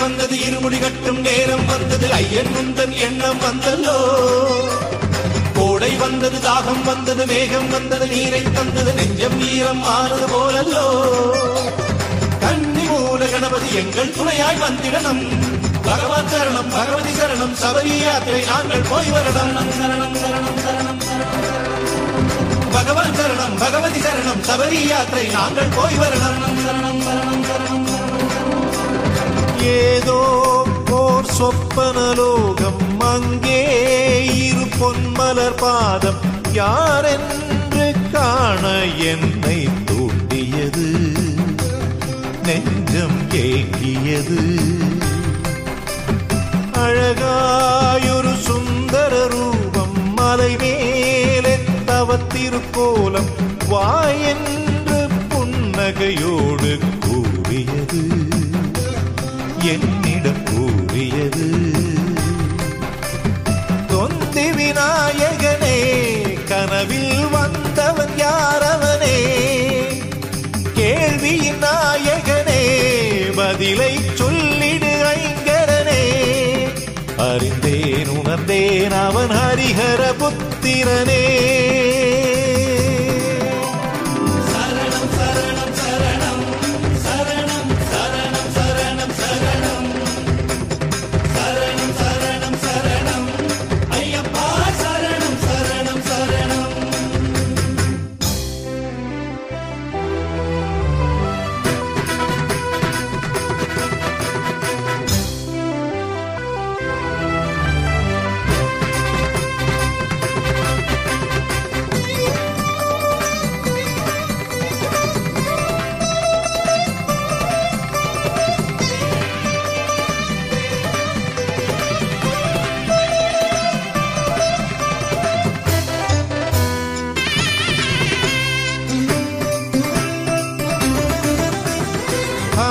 வந்தது இருமுடி கட்டும் நேரம் வந்தது ஐயன் முந்தன் எண்ணம் வந்தல்லோ கோடை வந்தது தாகம் வந்தது மேகம் வந்தது நீரை தந்தது நெஞ்சம் ஈரம் ஆனது போலல்லோ கன்னி மூல கணபதி எங்கள் துணையாய் வந்திடணும் பகவான் சரணம் பகவதி சரணம் சபரி யாத்திரை நாங்கள் போய் வரணும் சரணம் சரணம் சரணம் பகவான் சரணம் பகவதி சரணம் சபரி யாத்திரை நாங்கள் போய் வரணும் சரணம் சரணம் சரணம் ஏதோ ஓர் சொப்பனலோகம் அங்கே இரு பொன்மலர் பாதம் யாரென்று காண என்னை தூண்டியது நெஞ்சம் ஏங்கியது அழகாயொரு சுந்தர ரூபம் மலை மேலே தவத்திருக்கோலம் வாயென்று புன்னகையோடு கூறியது என்னிடம் கூறியது தொந்தி விநாயகனே கனவில் வந்தவன் யாரவனே கேள்வியின் நாயகனே பதிலை சொல்லிடு ஐங்கரனே அறிந்தேன் உணர்ந்தேன் அவன் ஹரிஹர புத்திரனே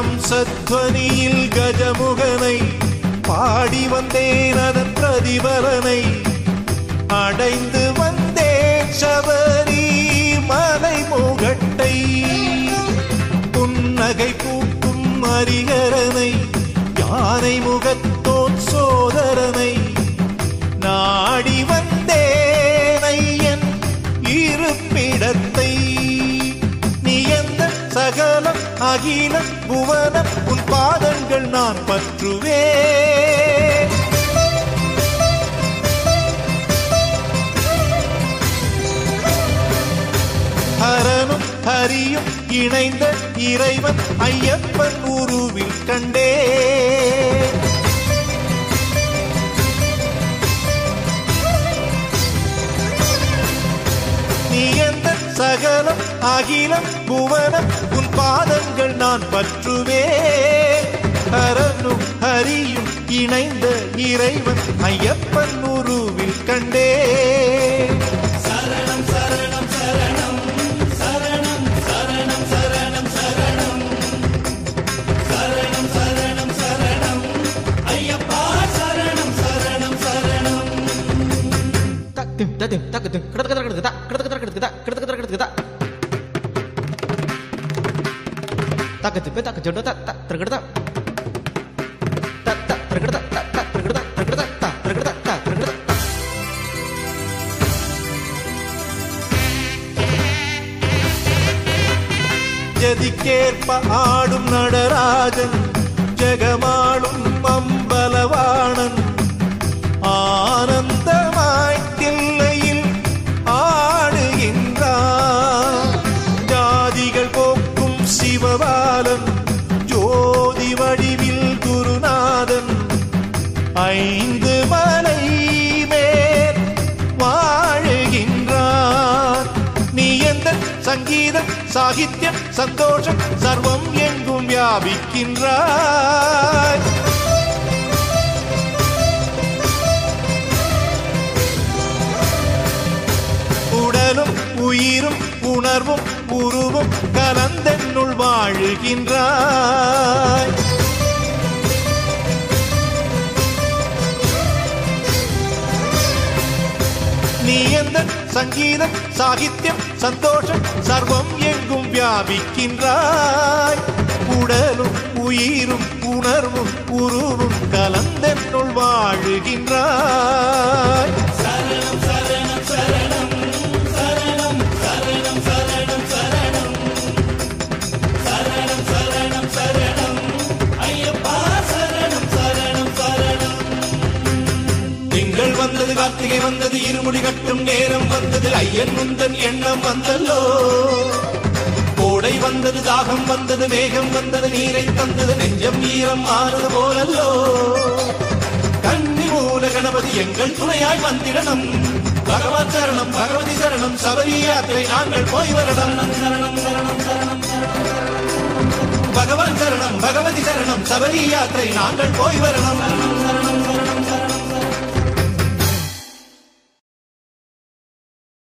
ஹம்சத்வனியில் கஜமுகனை பாடி வந்தேன் அதன் பிரதிபலனை அடைந்து வந்தேன் சபரி மலை முகட்டை புன்னகை பூக்கும் ஹரிஹரனை யானை முகத்தோன் சோதரனை நாடி வந்தேன் ஐயன் இருப்பிடத்தை நீ எந்த சகலம் அகிலம் புவனம் உன் பாதங்கள் நான் பற்றுவேன் ஹரனும் ஹரியும் இணைந்த இறைவன் ஐயப்பன் உருவில் கண்டேன் நீ எந்த சகலம் அகிலம் புவனம் உன் பாதங்கள் நான் பற்றுவேன் ஹரனும் ஹரியும் இணைந்த இறைவன் ஐயப்பன் உருவில் கண்டேன் சரணம் சரணம் சரணம் சரணம் சரணம் சரணம் சரணம் சரணம் சரணம் சரணம் ஐயப்பா சரணம் சரணம் சரணம் தக்கும் தக்கும் தக்கும் கடகடகடகடா கடகடகடகடா கடகடகடகடா தக்கத்து பே தக்க ஜட தக்க தரகடா தக்க தரகடா தக்க தரகடா தரகடா தரகடா தரகடா ஜதிக்கேற்ப ஆடும் நடராஜன் ஜெகமாளும் அம்பலவாணன் ஆனந்தமாய் தில்லையில் ஆடுகின்றான் ஜாதிகள் போக்கும் சிவபாலன் ஜோதி வடிவில் குருநாதன் ஐந்து மலை மேல் வாழுகின்றான் நீ எந்த சங்கீதம் சாகித்யம் சந்தோஷம் சர்வம் எங்கும் வியாபிக்கின்றாய் உடலும் உயிரும் உணர்வும் உருவும் கலந்தென்னுள் வாழுகின்றாய் நீ எந்த சங்கீதம் சாகித்யம் சந்தோஷம் சர்வம் எங்கும் வியாபிக்கின்றாய் உடலும் உயிரும் உணர்வும் உருவும் கலந்தென்னுள் வாழுகின்றாய். சரணம் சரணம் சரணம் சரணம் சரணம் சரணம் சரணம் சரணம் சரணம் சரணம் ஐயப்பா சரணம் சரணம் சரணம். திங்கள் வந்தது கார்த்திகை வந்தது இருமுடி கட்டும் நேரம் வந்தது ஐயன் முந்தன் எண்ணம் வந்தல்லோ. கோடை வந்தது தாகம் வந்தது மேகம் வந்தது நீரை தந்தது நெஞ்சம் ஈரம் ஆனது போலல்லோ. கன்னி மூல கணபதி எங்கள் துணையாய் வந்திடணும். பகவான் சரணம் பகவதி சரணம் சபரி யாத்திரை நாங்கள் போய் வரணும். சரணம் சரணம் சரணம் பகவான் சரணம் பகவதி சரணம் சபரி யாத்திரை நாங்கள் போய் வரணும்.